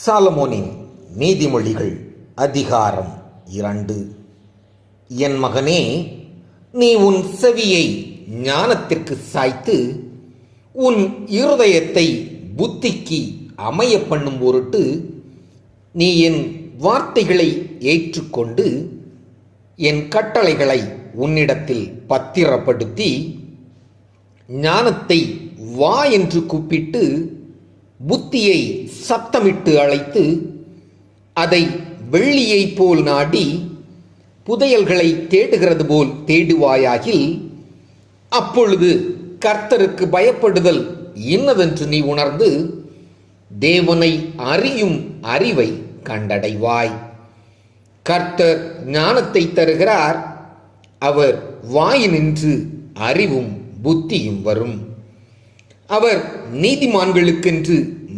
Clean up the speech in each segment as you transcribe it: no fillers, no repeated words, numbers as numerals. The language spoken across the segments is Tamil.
சாலமோனின் நீதிமொழிகள் அதிகாரம் 2. என் மகனே, நீ உன் செவியை ஞானத்திற்கு சாய்த்து உன் இருதயத்தை புத்திக்கு அமைய பண்ணும் பொருட்டு நீ என் வார்த்தைகளை ஏற்றுக்கொண்டு என் கட்டளைகளை உன்னிடத்தில் பத்திரப்படுத்தி ஞானத்தை வா என்று கூப்பிட்டு புத்தியை சத்தமிட்டு அழைத்து அதை வெள்ளியைப் போல் நாடி புதையல்களை தேடுகிறது போல் தேடுவாயாகில், அப்பொழுது கர்த்தருக்கு பயப்படுதல் இன்னதென்று நீ உணர்ந்து தேவனை அறியும் அறிவை கண்டடைவாய். கர்த்தர் ஞானத்தை தருகிறார், அவர் வாயினின்று அறிவும் புத்தியும் வரும். அவர் நீதிமான்களுக்கென்று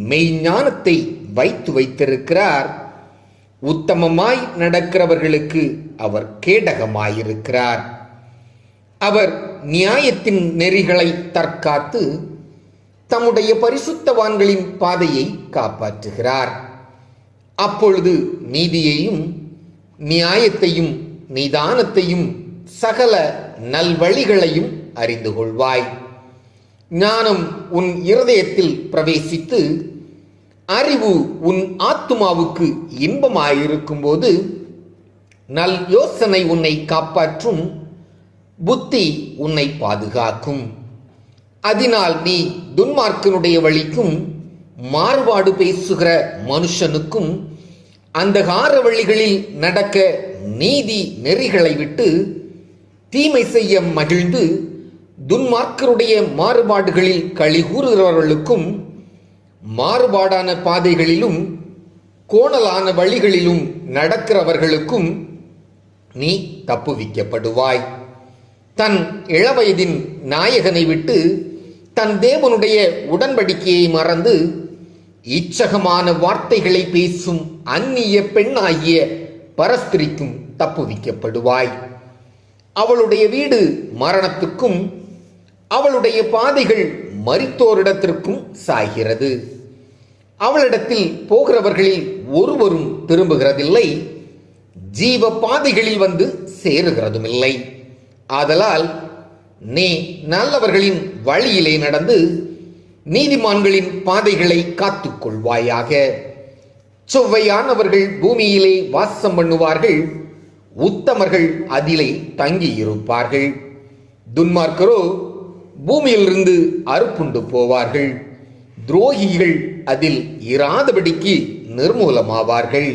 மெய்ஞானத்தை வைத்திருக்கிறார். உத்தமமாய் நடக்கிறவர்களுக்கு அவர் கேடகமாயிருக்கிறார். அவர் நியாயத்தின் நெறிகளை தற்காத்து தம்முடைய பரிசுத்தவான்களின் பாதையை காப்பாற்றுகிறார். அப்பொழுது நீதியையும் நியாயத்தையும் நிதானத்தையும் சகல நல்வழிகளையும் அறிந்து கொள்வாய். ஞானம் உன் இருதயத்தில் பிரவேசித்து அறிவு உன் ஆத்துமாவுக்கு இன்பமாயிருக்கும் போது நல் யோசனை உன்னை காப்பாற்றும், புத்தி உன்னை பாதுகாக்கும். அதனால் நீ துன்மார்க்கனுடைய வழிக்கும் மாறுபாடு பேசுகிற மனுஷனுக்கும் அந்தகார வழிகளில் நடக்க நீதி நெறிகளை விட்டு தீமை செய்ய மகிழ்ந்து துன்மார்க்கருடைய மாறுபாடுகளில் களிகூறுகிறவர்களுக்கும் மாறுபாடான பாதைகளிலும் கோணலான வழிகளிலும் நடக்கிறவர்களுக்கும் நீ தப்புவிக்கப்படுவாய். தன் இளவயதின் நாயகனை விட்டு தன் தேவனுடைய உடன்படிக்கையை மறந்து இச்சகமான வார்த்தைகளை பேசும் அந்நிய பெண்ணாகிய பரஸ்திரிக்கும் தப்புவிக்கப்படுவாய். அவளுடைய வீடு மரணத்துக்கும் அவளுடைய பாதைகள் மரித்தோரிடத்திற்கும் சாய்கிறது. அவளிடத்தில் போகிறவர்களில் ஒருவரும் திரும்புகிறதில்லை, ஜீவ பாதைகளில் வந்து சேருகிறதுமில்லை. ஆதலால் நீ நல்லவர்களின் வழியிலே நடந்து நீதிமான்களின் பாதைகளை காத்துக்கொள்வாயாக. செவ்வையானவர்கள் பூமியிலே வாசம் பண்ணுவார்கள், உத்தமர்கள் அதிலே தங்கியிருப்பார்கள். துன்மார்க்கரோ பூமியிலிருந்து அறுப்புண்டு போவார்கள், துரோகிகள் அதில் இராதபடிக்கு நிர்மூலமாவார்கள்.